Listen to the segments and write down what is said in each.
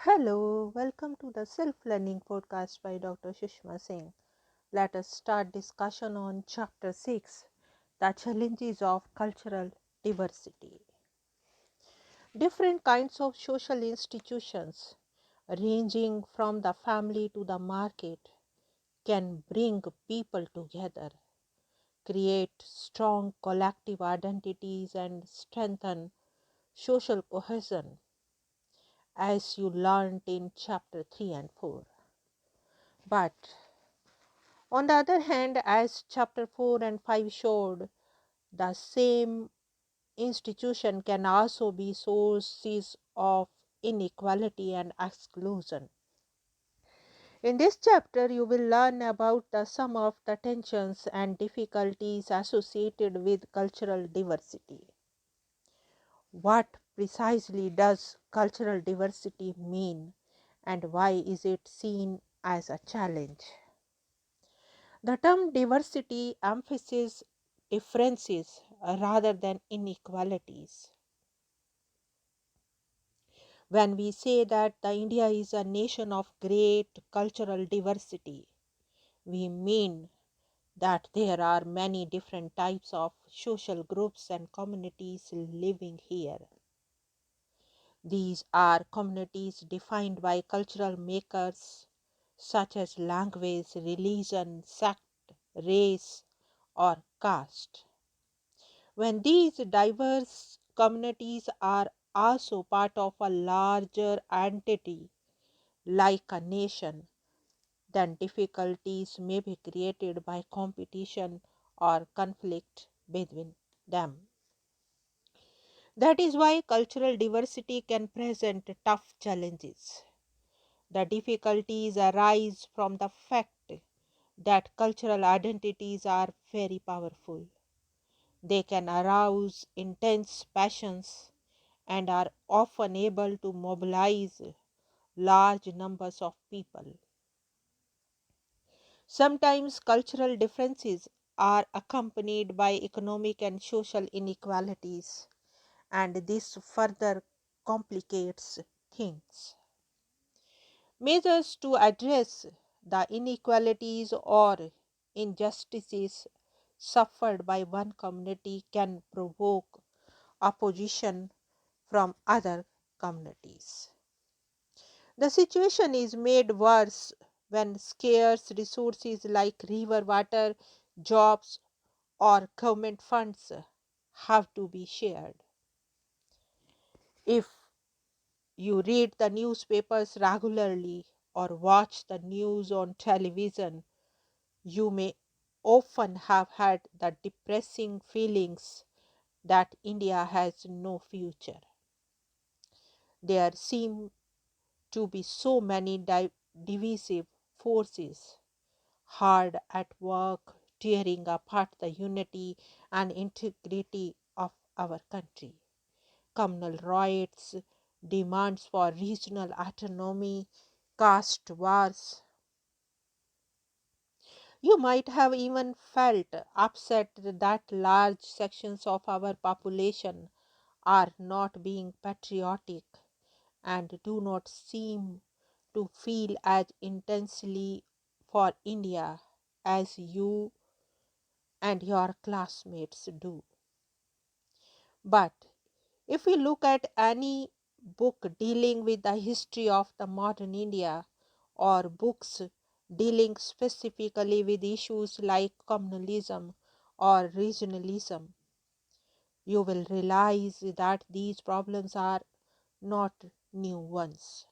Hello, welcome to the Self-Learning Podcast by Dr. Sushma Singh. Let us start discussion on Chapter 6, the challenges of cultural diversity. Different kinds of social institutions, ranging from the family to the market, can bring people together, create strong collective identities, and strengthen social cohesion, as you learned in Chapter 3 and 4. But on the other hand, as chapter 4 and 5 showed, the same institution can also be sources of inequality and exclusion. In this chapter, you will learn about some of the tensions and difficulties associated with cultural diversity. What precisely does cultural diversity mean, and why is it seen as a challenge? The term diversity emphasizes differences rather than inequalities. When we say that the India is a nation of great cultural diversity, we mean that there are many different types of social groups and communities living here. These are communities defined by cultural makers such as language, religion, sect, race, or caste. When these diverse communities are also part of a larger entity like a nation, then difficulties may be created by competition or conflict between them. That is why cultural diversity can present tough challenges. The difficulties arise from the fact that cultural identities are very powerful. They can arouse intense passions and are often able to mobilize large numbers of people. Sometimes cultural differences are accompanied by economic and social inequalities, and this further complicates things. Measures to address the inequalities or injustices suffered by one community can provoke opposition from other communities. The situation is made worse when scarce resources like river water, jobs, or government funds have to be shared. If you read the newspapers regularly or watch the news on television, you may often have had the depressing feelings that India has no future. There seem to be so many divisive forces hard at work tearing apart the unity and integrity of our country. Communal riots, demands for regional autonomy, caste wars. You might have even felt upset that large sections of our population are not being patriotic and do not seem to feel as intensely for India as you and your classmates do. But if we look at any book dealing with the history of the modern India or books dealing specifically with issues like communalism or regionalism, you will realize that these problems are not new ones.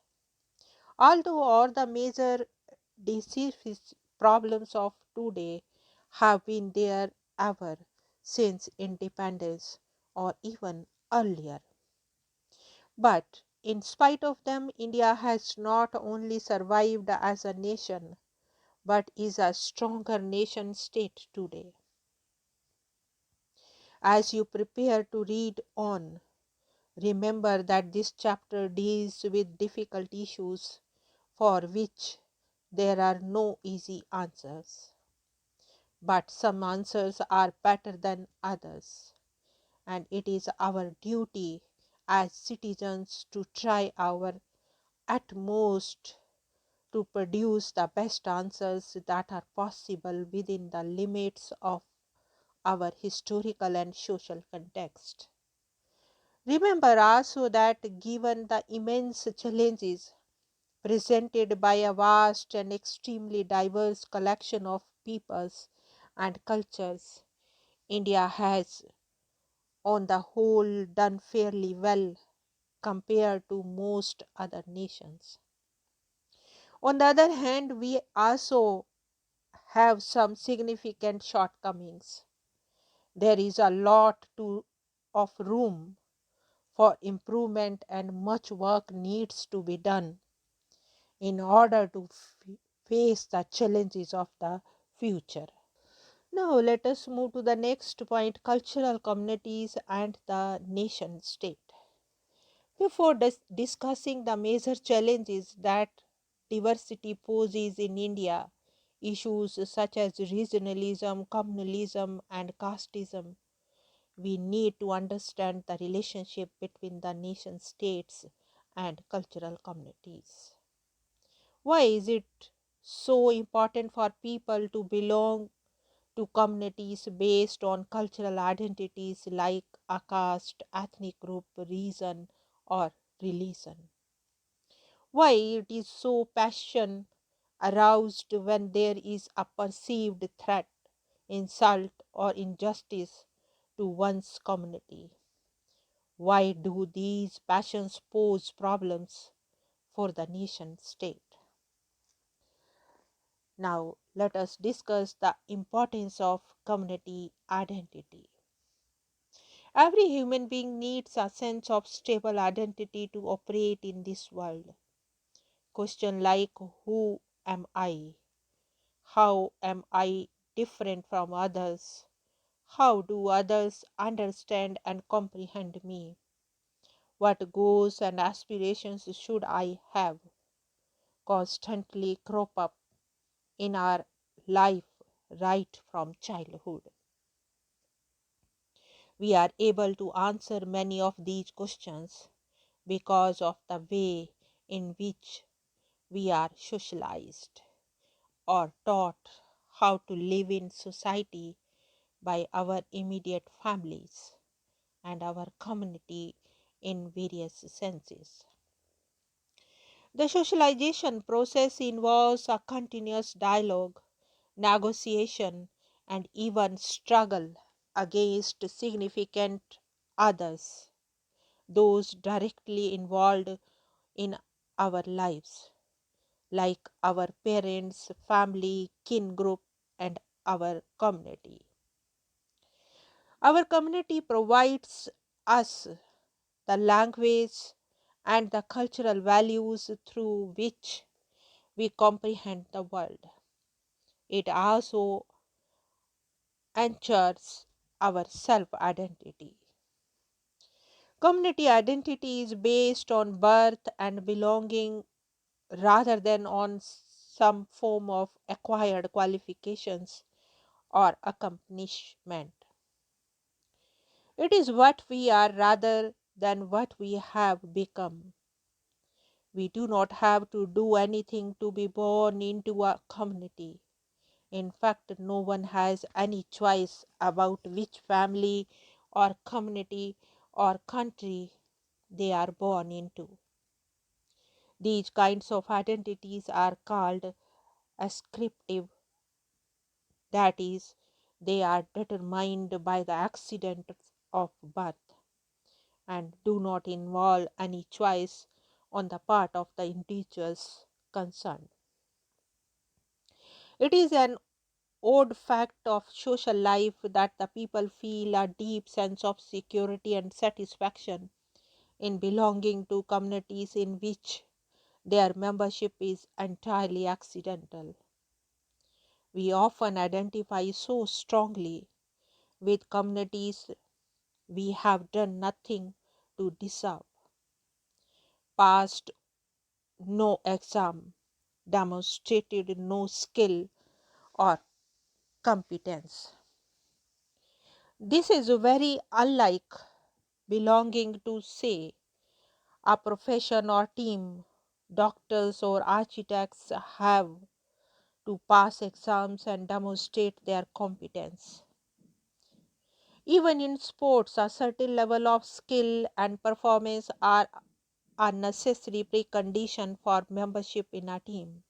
Although all the major disease problems of today have been there ever since independence or even earlier. But in spite of them, India has not only survived as a nation but is a stronger nation state today. As you prepare to read on, remember that this chapter deals with difficult issues for which there are no easy answers. But some answers are better than others, and it is our duty as citizens to try our at most to produce the best answers that are possible within the limits of our historical and social context. Remember also that given the immense challenges presented by a vast and extremely diverse collection of peoples and cultures, India has, on the whole, done fairly well compared to most other nations. On the other hand, we also have some significant shortcomings. There is a lot of room for improvement, and much work needs to be done in order to face the challenges of the future. Now, let us move to the next point, cultural communities and the nation state. Before discussing the major challenges that diversity poses in India, issues such as regionalism, communalism, and casteism, we need to understand the relationship between the nation states and cultural communities. Why is it so important for people to belong to communities based on cultural identities like a caste, ethnic group, region, or religion? Why it is so passion aroused when there is a perceived threat, insult, or injustice to one's community? Why do these passions pose problems for the nation state? Now, let us discuss the importance of community identity. Every human being needs a sense of stable identity to operate in this world. Questions like who am I? How am I different from others? How do others understand and comprehend me? What goals and aspirations should I have? Constantly crop up in our life right from childhood. We are able to answer many of these questions because of the way in which we are socialized or taught how to live in society by our immediate families and our community in various senses. The socialization process involves a continuous dialogue, negotiation, and even struggle against significant others, those directly involved in our lives, like our parents, family, kin group, and our community. Our community provides us the language and the cultural values through which we comprehend the world. It also ensures our self identity. Community identity is based on birth and belonging rather than on some form of acquired qualifications or accomplishment. It is what we are rather than what we have become. We do not have to do anything to be born into a community. In fact, no one has any choice about which family or community or country they are born into. These kinds of identities are called ascriptive, that is, they are determined by the accident of birth and do not involve any choice on the part of the individuals concerned. It is an odd fact of social life that the people feel a deep sense of security and satisfaction in belonging to communities in which their membership is entirely accidental. We often identify so strongly with communities we have done nothing to deserve, passed no exam, demonstrated no skill or competence. This is very unlike belonging to, say, a profession or team doctors or architects have to pass exams and demonstrate their competence. Even in sports, a certain level of skill and performance are a necessary precondition for membership in a team.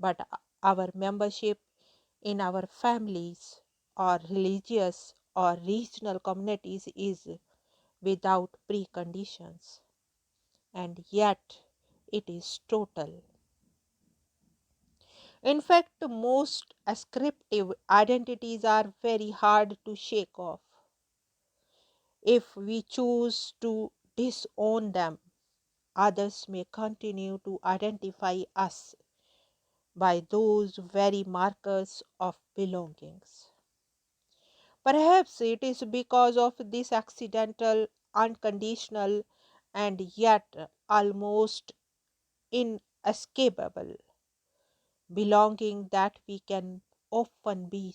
But our membership in our families or religious or regional communities is without preconditions, and yet it is total. In fact, most ascriptive identities are very hard to shake off. If we choose to disown them, others may continue to identify us by those very markers of belongings. Perhaps it is because of this accidental, unconditional, and yet almost inescapable belonging that we can often be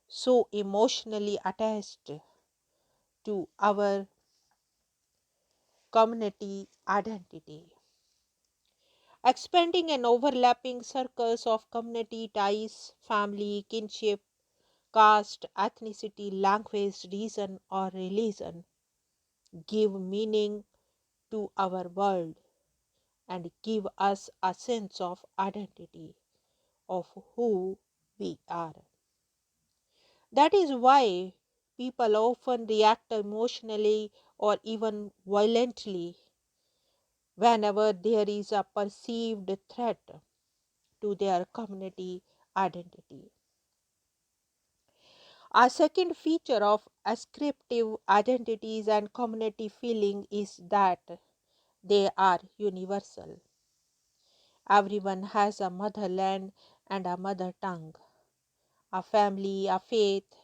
so emotionally attached to our community identity. Expanding and overlapping circles of community ties, family, kinship, caste, ethnicity, language, region, or religion give meaning to our world and give us a sense of identity of who we are. That is why people often react emotionally or even violently whenever there is a perceived threat to their community identity. A second feature of ascriptive identities and community feeling is that they are universal. Everyone has a motherland and a mother tongue, a family, a faith.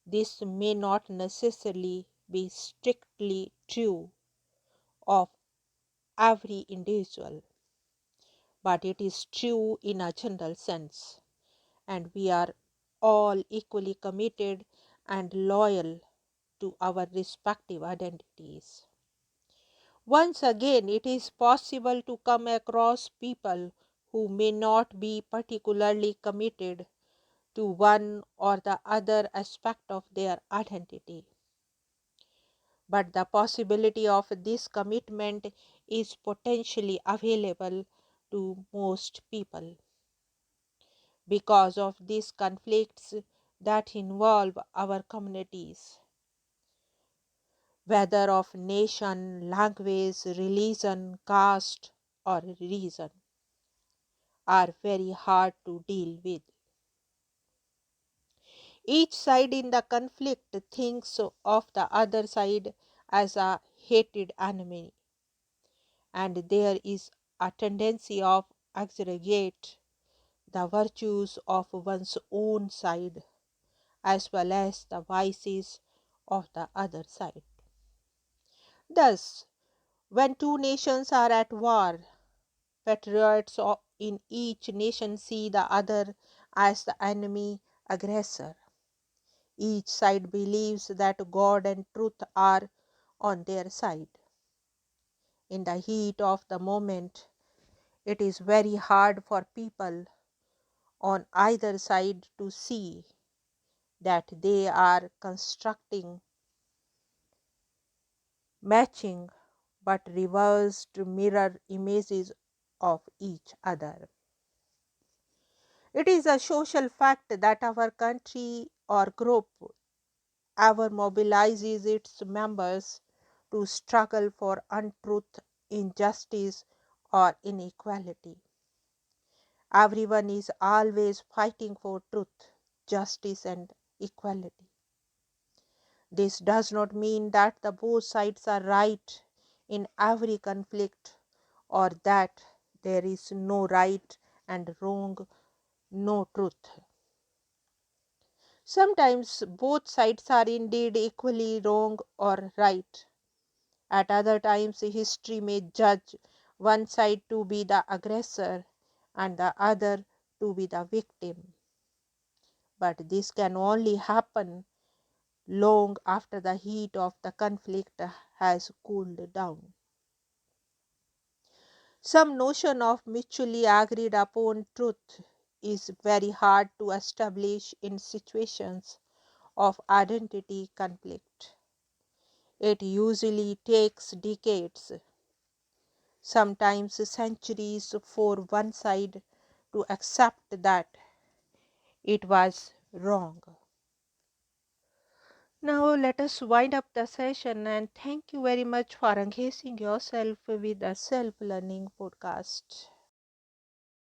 This may not necessarily be strictly true of every individual, but it is true in a general sense, and we are all equally committed and loyal to our respective identities. Once again, it is possible to come across people who may not be particularly committed to one or the other aspect of their identity. But the possibility of this commitment is potentially available to most people. Because of these conflicts that involve our communities, whether of nation, language, religion, caste, or reason, are very hard to deal with. Each side in the conflict thinks of the other side as a hated enemy, and there is a tendency of exaggerate the virtues of one's own side as well as the vices of the other side. Thus, when two nations are at war, patriots in each nation see the other as the enemy aggressor. Each side believes that God and truth are on their side. In the heat of the moment, it is very hard for people on either side to see that they are constructing matching but reversed mirror images of each other. It is a social fact that our country or group ever mobilizes its members to struggle for untruth, injustice, or inequality. Everyone is always fighting for truth, justice, and equality. This does not mean that the both sides are right in every conflict or that there is no right and wrong, no truth. Sometimes both sides are indeed equally wrong or right. At other times, history may judge one side to be the aggressor and the other to be the victim. But this can only happen long after the heat of the conflict has cooled down. Some notion of mutually agreed upon truth is very hard to establish in situations of identity conflict. It usually takes decades, sometimes centuries, for one side to accept that it was wrong. Now, let us wind up the session and thank you very much for engaging yourself with the Self Learning Podcast.